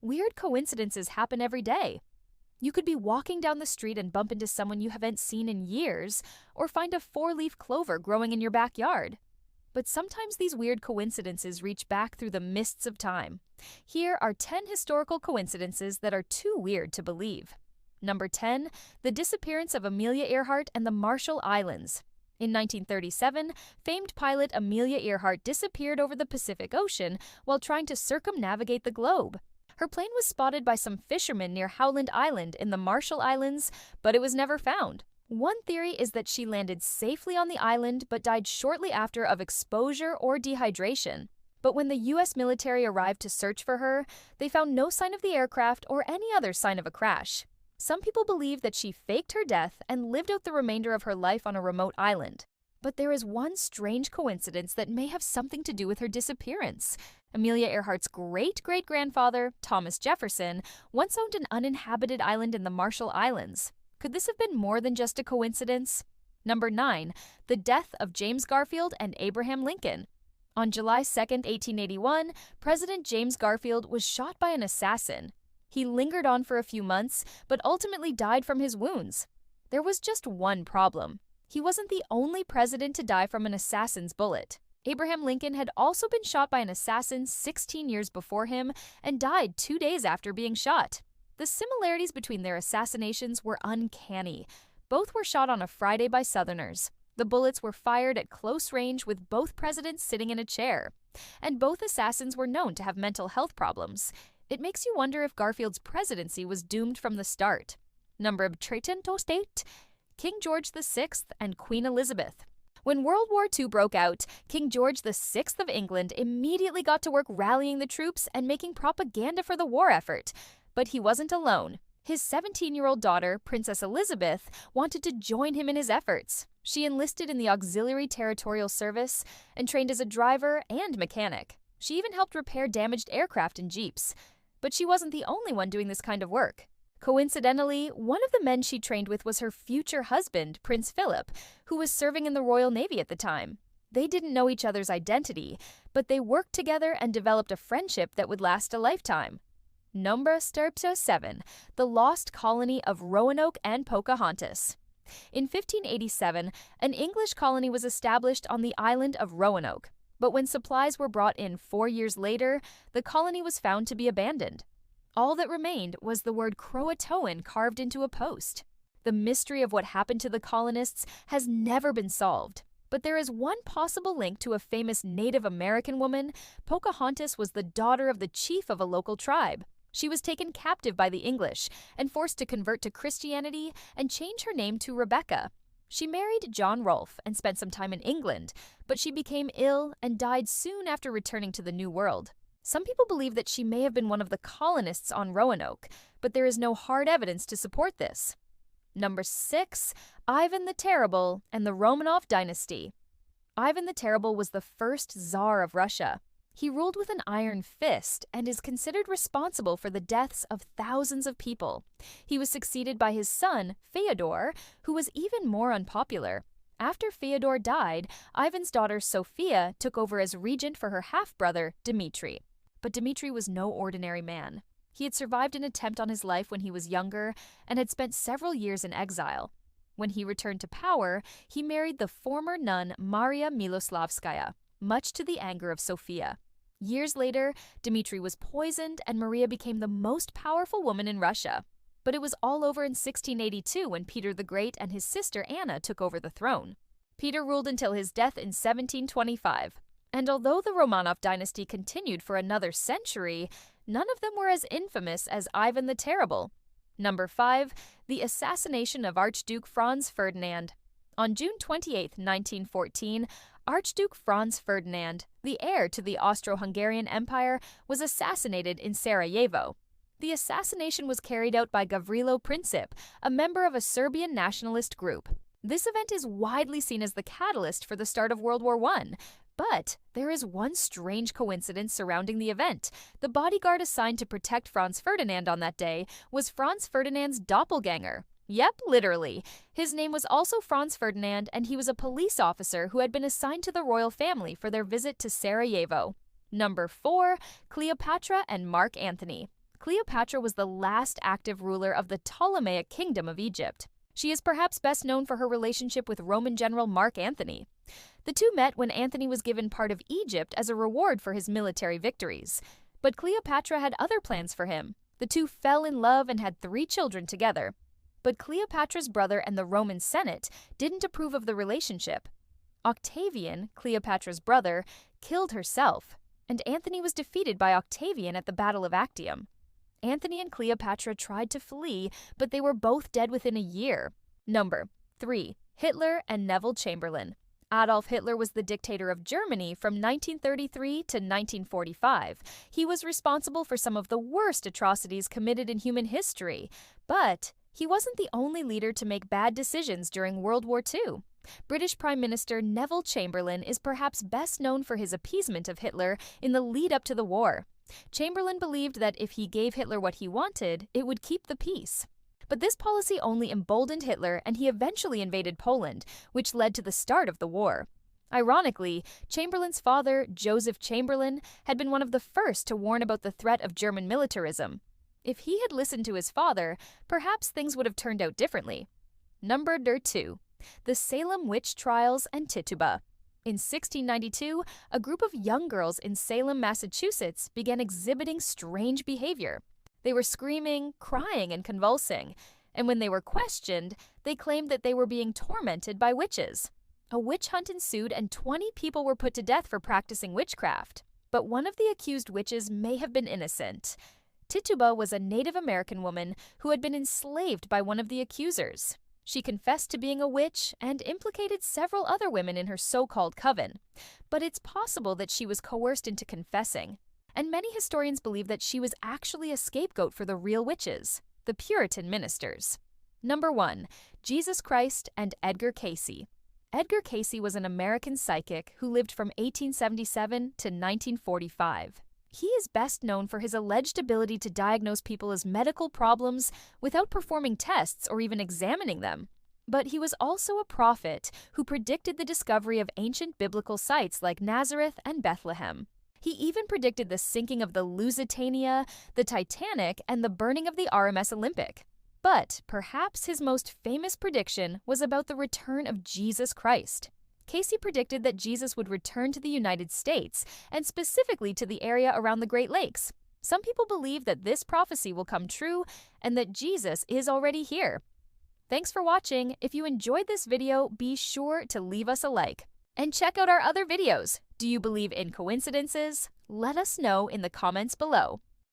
Weird coincidences happen every day. You could be walking down the street and bump into someone you haven't seen in years, or find a four-leaf clover growing in your backyard. But sometimes these weird coincidences reach back through the mists of time. Here are 10 historical coincidences that are too weird to believe. Number 10. The disappearance of Amelia Earhart and the Marshall Islands. In 1937, famed pilot Amelia Earhart disappeared over the Pacific Ocean while trying to circumnavigate the globe. Her plane was spotted by some fishermen near Howland Island in the Marshall Islands, but it was never found. One theory is that she landed safely on the island but died shortly after of exposure or dehydration. But when the U.S. military arrived to search for her, they found no sign of the aircraft or any other sign of a crash. Some people believe that she faked her death and lived out the remainder of her life on a remote island. But there is one strange coincidence that may have something to do with her disappearance. Amelia Earhart's great-great-grandfather, Thomas Jefferson, once owned an uninhabited island in the Marshall Islands. Could this have been more than just a coincidence? Number 9. The death of James Garfield and Abraham Lincoln. On July 2, 1881, President James Garfield was shot by an assassin. He lingered on for a few months, but ultimately died from his wounds. There was just one problem. He wasn't the only president to die from an assassin's bullet. Abraham Lincoln had also been shot by an assassin 16 years before him and died 2 days after being shot. The similarities between their assassinations were uncanny. Both were shot on a Friday by Southerners. The bullets were fired at close range with both presidents sitting in a chair. And both assassins were known to have mental health problems. It makes you wonder if Garfield's presidency was doomed from the start. Number of Triton to State, King George VI and Queen Elizabeth. When World War II broke out, King George VI of England immediately got to work rallying the troops and making propaganda for the war effort. But he wasn't alone. His 17-year-old daughter, Princess Elizabeth, wanted to join him in his efforts. She enlisted in the Auxiliary Territorial Service and trained as a driver and mechanic. She even helped repair damaged aircraft and jeeps. But she wasn't the only one doing this kind of work. Coincidentally, one of the men she trained with was her future husband, Prince Philip, who was serving in the Royal Navy at the time. They didn't know each other's identity, but they worked together and developed a friendship that would last a lifetime. Number 7. The Lost Colony of Roanoke and Pocahontas. In 1587, an English colony was established on the island of Roanoke. But when supplies were brought in 4 years later, the colony was found to be abandoned. All that remained was the word Croatoan carved into a post. The mystery of what happened to the colonists has never been solved. But there is one possible link to a famous Native American woman. Pocahontas was the daughter of the chief of a local tribe. She was taken captive by the English and forced to convert to Christianity and change her name to Rebecca. She married John Rolfe and spent some time in England, but she became ill and died soon after returning to the New World. Some people believe that she may have been one of the colonists on Roanoke, but there is no hard evidence to support this. Number 6. Ivan the Terrible and the Romanov dynasty. Ivan the Terrible was the first Tsar of Russia. He ruled with an iron fist and is considered responsible for the deaths of thousands of people. He was succeeded by his son, Fyodor, who was even more unpopular. After Fyodor died, Ivan's daughter Sophia took over as regent for her half-brother, Dmitri. But Dmitri was no ordinary man. He had survived an attempt on his life when he was younger and had spent several years in exile. When he returned to power, he married the former nun Maria Miloslavskaya, much to the anger of Sophia. Years later, Dmitri was poisoned and Maria became the most powerful woman in Russia. But it was all over in 1682 when Peter the Great and his sister Anna took over the throne. Peter ruled until his death in 1725. And although the Romanov dynasty continued for another century, none of them were as infamous as Ivan the Terrible. Number 5. The assassination of Archduke Franz Ferdinand. On June 28, 1914, Archduke Franz Ferdinand, the heir to the Austro-Hungarian Empire, was assassinated in Sarajevo. The assassination was carried out by Gavrilo Princip, a member of a Serbian nationalist group. This event is widely seen as the catalyst for the start of World War I. But there is one strange coincidence surrounding the event. The bodyguard assigned to protect Franz Ferdinand on that day was Franz Ferdinand's doppelganger. Yep, literally. His name was also Franz Ferdinand, and he was a police officer who had been assigned to the royal family for their visit to Sarajevo. Number 4. Cleopatra and Mark Antony. Cleopatra was the last active ruler of the Ptolemaic Kingdom of Egypt. She is perhaps best known for her relationship with Roman general Mark Antony. The two met when Antony was given part of Egypt as a reward for his military victories. But Cleopatra had other plans for him. The two fell in love and had 3 children together. But Cleopatra's brother and the Roman Senate didn't approve of the relationship. Octavian, Cleopatra's brother, killed herself, and Antony was defeated by Octavian at the Battle of Actium. Antony and Cleopatra tried to flee, but they were both dead within a year. Number 3. Hitler and Neville Chamberlain. Adolf Hitler was the dictator of Germany from 1933 to 1945. He was responsible for some of the worst atrocities committed in human history, but he wasn't the only leader to make bad decisions during World War II. British Prime Minister Neville Chamberlain is perhaps best known for his appeasement of Hitler in the lead-up to the war. Chamberlain believed that if he gave Hitler what he wanted, it would keep the peace. But this policy only emboldened Hitler, and he eventually invaded Poland, which led to the start of the war. Ironically, Chamberlain's father, Joseph Chamberlain, had been one of the first to warn about the threat of German militarism. If he had listened to his father, perhaps things would have turned out differently. Number 2. The Salem Witch Trials and Tituba. In 1692, a group of young girls in Salem, Massachusetts began exhibiting strange behavior. They were screaming, crying, and convulsing, and when they were questioned, they claimed that they were being tormented by witches. A witch hunt ensued and 20 people were put to death for practicing witchcraft. But one of the accused witches may have been innocent. Tituba was a Native American woman who had been enslaved by one of the accusers. She confessed to being a witch and implicated several other women in her so-called coven. But it's possible that she was coerced into confessing. And many historians believe that she was actually a scapegoat for the real witches, the Puritan ministers. Number 1. Jesus Christ and Edgar Cayce. Edgar Cayce was an American psychic who lived from 1877 to 1945. He is best known for his alleged ability to diagnose people's medical problems without performing tests or even examining them. But he was also a prophet who predicted the discovery of ancient biblical sites like Nazareth and Bethlehem. He even predicted the sinking of the Lusitania, the Titanic, and the burning of the RMS Olympic. But perhaps his most famous prediction was about the return of Jesus Christ. Cayce predicted that Jesus would return to the United States, and specifically to the area around the Great Lakes. Some people believe that this prophecy will come true and that Jesus is already here. Thanks for watching. If you enjoyed this video, be sure to leave us a like. And check out our other videos. Do you believe in coincidences? Let us know in the comments below.